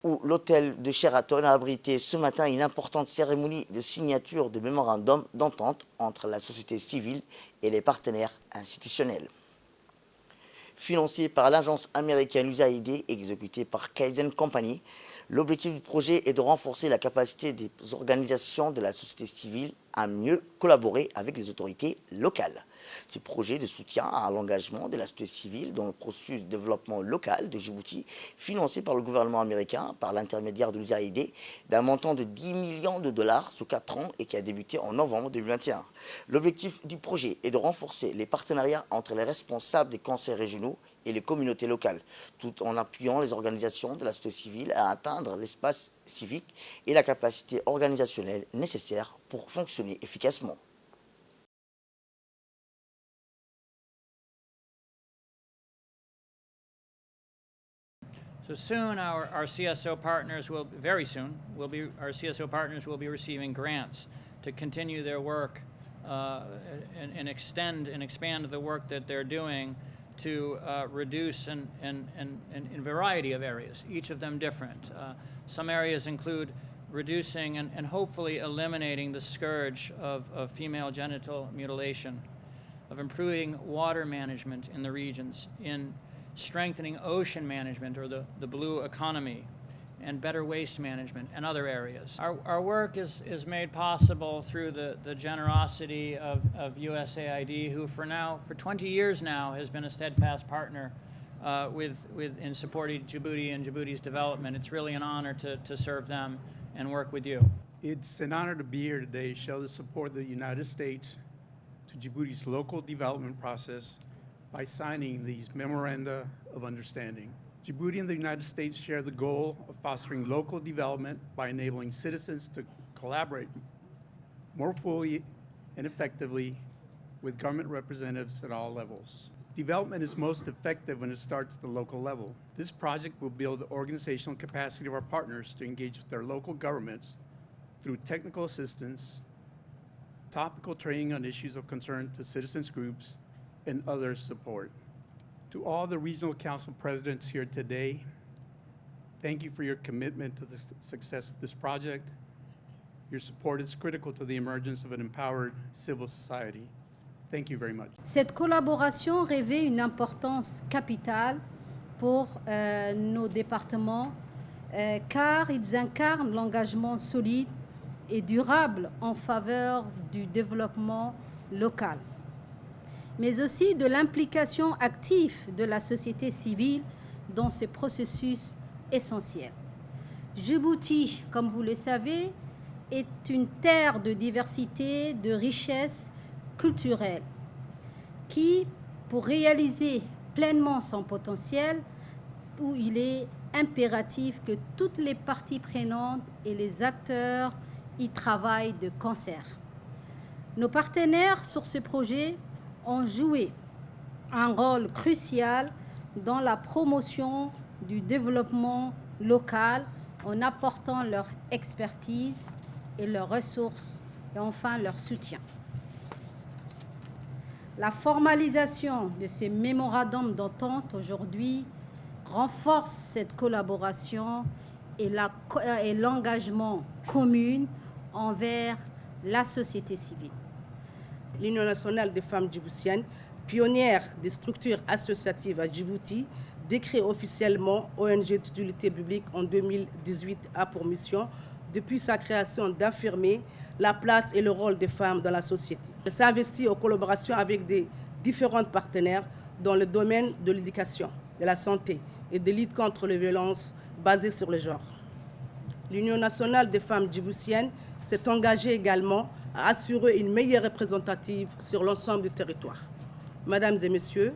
où l'hôtel de Sheraton a abrité ce matin une importante cérémonie de signature de mémorandum d'entente entre la société civile et les partenaires institutionnels. Financé par l'agence américaine USAID et exécuté par Kaizen Company, l'objectif du projet est de renforcer la capacité des organisations de la société civile à mieux collaborer avec les autorités locales. Ce projet de soutien à l'engagement de la société civile dans le processus de développement local de Djibouti, financé par le gouvernement américain par l'intermédiaire de l'USAID, d'un montant de 10 millions de dollars sur 4 ans et qui a débuté en novembre 2021. L'objectif du projet est de renforcer les partenariats entre les responsables des conseils régionaux et les communautés locales, tout en appuyant les organisations de la société civile à atteindre l'espace civique et la capacité organisationnelle nécessaire pour fonctionner efficacement. So soon, our CSO partners will be receiving grants to continue their work and extend and expand the work that they're doing to reduce in a variety of areas, each of them different. Some areas include reducing and hopefully eliminating the scourge of female genital mutilation, of improving water management in the regions, in strengthening ocean management or the blue economy, and better waste management and other areas. Our work is made possible through the generosity of USAID, who for 20 years now has been a steadfast partner in supporting Djibouti and Djibouti's development. It's really an honor to serve them and work with you. It's an honor to be here today to show the support of the United States to Djibouti's local development process by signing these memoranda of understanding. Djibouti and the United States share the goal of fostering local development by enabling citizens to collaborate more fully and effectively with government representatives at all levels. Development is most effective when it starts at the local level. This project will build the organizational capacity of our partners to engage with their local governments through technical assistance, topical training on issues of concern to citizens groups, and other support. To all the regional council presidents here today, thank you for your commitment to the success of this project. Your support is critical to the emergence of an empowered civil society. Thank you very much. Cette collaboration revêt une importance capitale pour nos départements car ils incarnent l'engagement solide et durable en faveur du développement local, mais aussi de l'implication active de la société civile dans ce processus essentiel. Djibouti, comme vous le savez, est une terre de diversité, de richesse culturelle, qui, pour réaliser pleinement son potentiel, où il est impératif que toutes les parties prenantes et les acteurs y travaillent de concert. Nos partenaires sur ce projet ont joué un rôle crucial dans la promotion du développement local en apportant leur expertise et leurs ressources et enfin leur soutien. La formalisation de ces mémorandums d'entente aujourd'hui renforce cette collaboration et l'engagement commun envers la société civile. L'Union nationale des femmes djiboutiennes, pionnière des structures associatives à Djibouti, décret officiellement ONG d'utilité publique en 2018, a pour mission, depuis sa création, d'affirmer la place et le rôle des femmes dans la société. Elle s'investit en collaboration avec des différents partenaires dans le domaine de l'éducation, de la santé et de lutte contre les violences basées sur le genre. L'Union nationale des femmes djiboutiennes s'est engagée également à assurer une meilleure représentative sur l'ensemble du territoire. Mesdames et messieurs,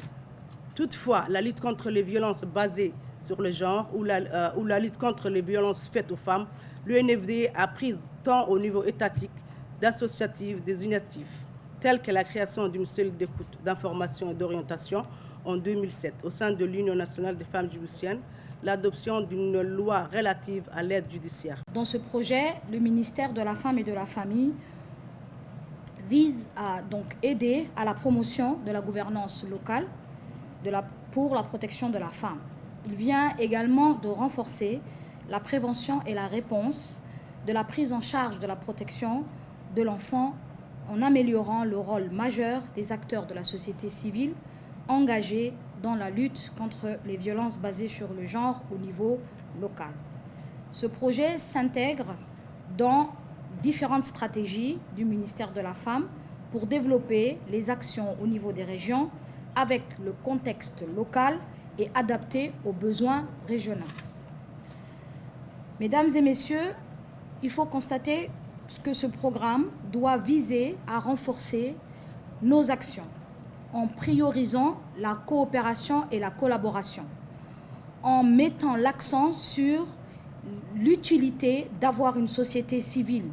toutefois, la lutte contre les violences basées sur le genre ou la lutte contre les violences faites aux femmes, l'UNFDA a pris tant au niveau étatique, d'associatif, des initiatives, telles que la création d'une cellule d'écoute, d'information et d'orientation en 2007 au sein de l'Union nationale des femmes djiboutiennes, l'adoption d'une loi relative à l'aide judiciaire. Dans ce projet, le ministère de la Femme et de la Famille vise à donc aider à la promotion de la gouvernance locale pour la protection de la femme. Il vient également de renforcer la prévention et la réponse, de la prise en charge de la protection de l'enfant en améliorant le rôle majeur des acteurs de la société civile engagés dans la lutte contre les violences basées sur le genre au niveau local. Ce projet s'intègre dans différentes stratégies du ministère de la Femme pour développer les actions au niveau des régions avec le contexte local et adapté aux besoins régionaux. Mesdames et messieurs, il faut constater que ce programme doit viser à renforcer nos actions en priorisant la coopération et la collaboration, en mettant l'accent sur l'utilité d'avoir une société civile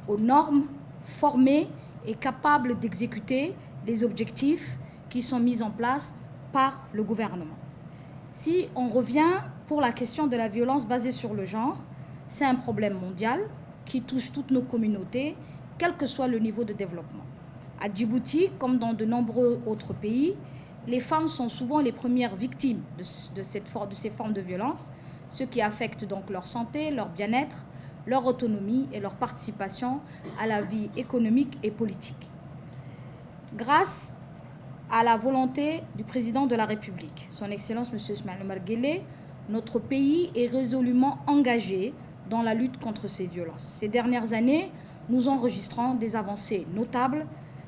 aux normes, formée et capable d'exécuter les objectifs qui sont mis en place par le gouvernement. Si on revient pour la question de la violence basée sur le genre, c'est un problème mondial qui touche toutes nos communautés, quel que soit le niveau de développement. À Djibouti, comme dans de nombreux autres pays, les femmes sont souvent les premières victimes de ces formes de violence, ce qui affecte donc leur santé, leur bien-être, leur autonomie et leur participation à la vie économique et politique. Grâce à la volonté du président de la République, son Excellence M. Ismaïl Omar Guelleh, notre pays est résolument engagé dans la lutte contre ces violences. Ces dernières années, nous enregistrons des avancées notables,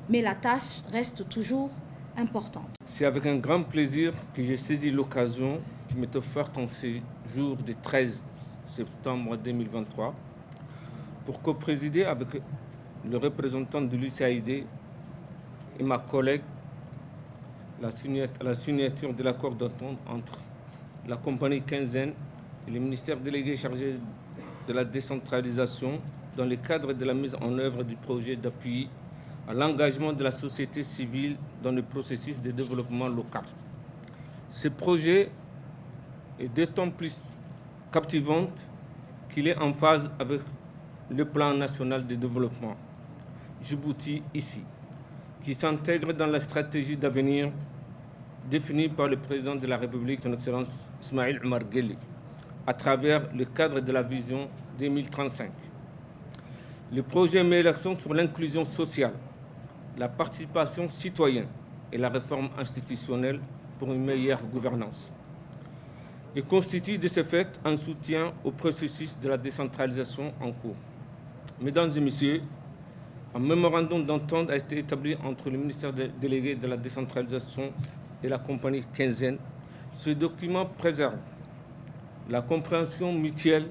mais la tâche reste toujours importante. C'est avec un grand plaisir que j'ai saisi l'occasion qui m'est offerte en ces jours du 13 septembre 2023 pour co-présider avec le représentant de l'USAID et ma collègue la signature de l'accord d'entente entre la compagnie Quinzaine et le ministère délégué chargé de la décentralisation dans le cadre de la mise en œuvre du projet d'appui à l'engagement de la société civile dans le processus de développement local. Ce projet est d'autant plus captivant qu'il est en phase avec le plan national de développement Djibouti ici, qui s'intègre dans la stratégie d'avenir définie par le président de la République, son Excellence Ismaïl Omar Guelleh, à travers le cadre de la vision 2035. Le projet met l'accent sur l'inclusion sociale, la participation citoyenne et la réforme institutionnelle pour une meilleure gouvernance. Il constitue de ce fait un soutien au processus de la décentralisation en cours. Mesdames et messieurs, un mémorandum d'entente a été établi entre le ministère délégué de la décentralisation et la compagnie Quinzaine. Ce document préserve la compréhension mutuelle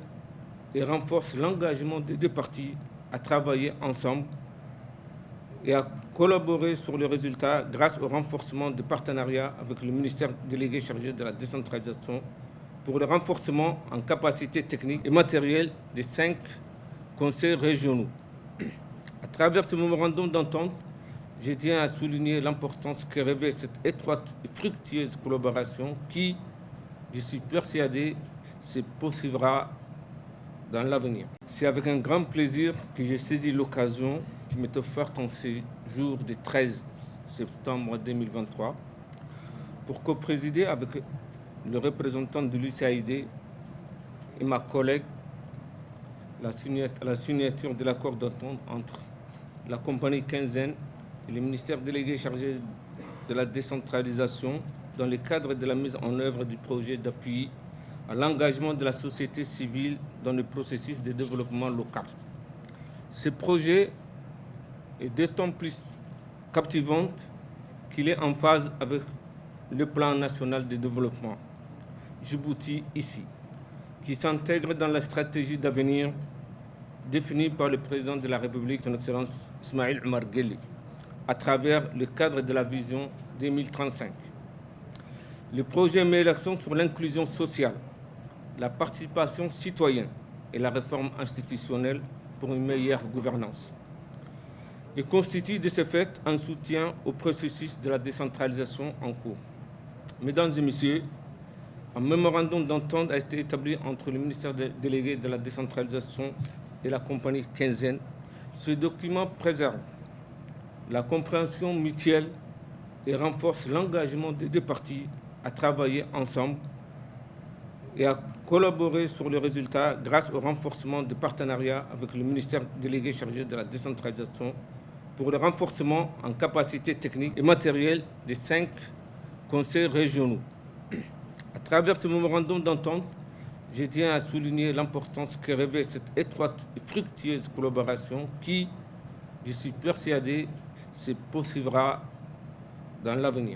et renforce l'engagement des deux parties à travailler ensemble et à collaborer sur les résultats grâce au renforcement des partenariats avec le ministère délégué chargé de la décentralisation pour le renforcement en capacité technique et matérielle des 5 conseils régionaux. À travers ce mémorandum d'entente, je tiens à souligner l'importance que revêt cette étroite et fructueuse collaboration qui, je suis persuadé, se poursuivra dans l'avenir. C'est avec un grand plaisir que j'ai saisi l'occasion qui m'est offerte en ces jours du 13 septembre 2023 pour co-présider avec le représentant de l'USAID et ma collègue la signature de l'accord d'entente entre la compagnie Quinzaine et le ministère délégué chargé de la décentralisation dans le cadre de la mise en œuvre du projet d'appui à l'engagement de la société civile dans le processus de développement local. Ce projet est d'autant plus captivant qu'il est en phase avec le plan national de développement Djibouti ici, qui s'intègre dans la stratégie d'avenir définie par le président de la République, son Excellence Ismaïl Omar Guelleh, à travers le cadre de la vision 2035. Le projet met l'accent sur l'inclusion sociale, la participation citoyenne et la réforme institutionnelle pour une meilleure gouvernance. Il constitue de ce fait un soutien au processus de la décentralisation en cours. Mesdames et messieurs, un mémorandum d'entente a été établi entre le ministère délégué de la décentralisation et la compagnie Quinzaine. Ce document préserve la compréhension mutuelle et renforce l'engagement des deux parties à travailler ensemble et à collaborer sur le résultat grâce au renforcement des partenariats avec le ministère délégué chargé de la décentralisation pour le renforcement en capacité technique et matérielle des 5 conseils régionaux. À travers ce mémorandum d'entente, je tiens à souligner l'importance que revêt cette étroite et fructueuse collaboration qui, je suis persuadé, se poursuivra dans l'avenir.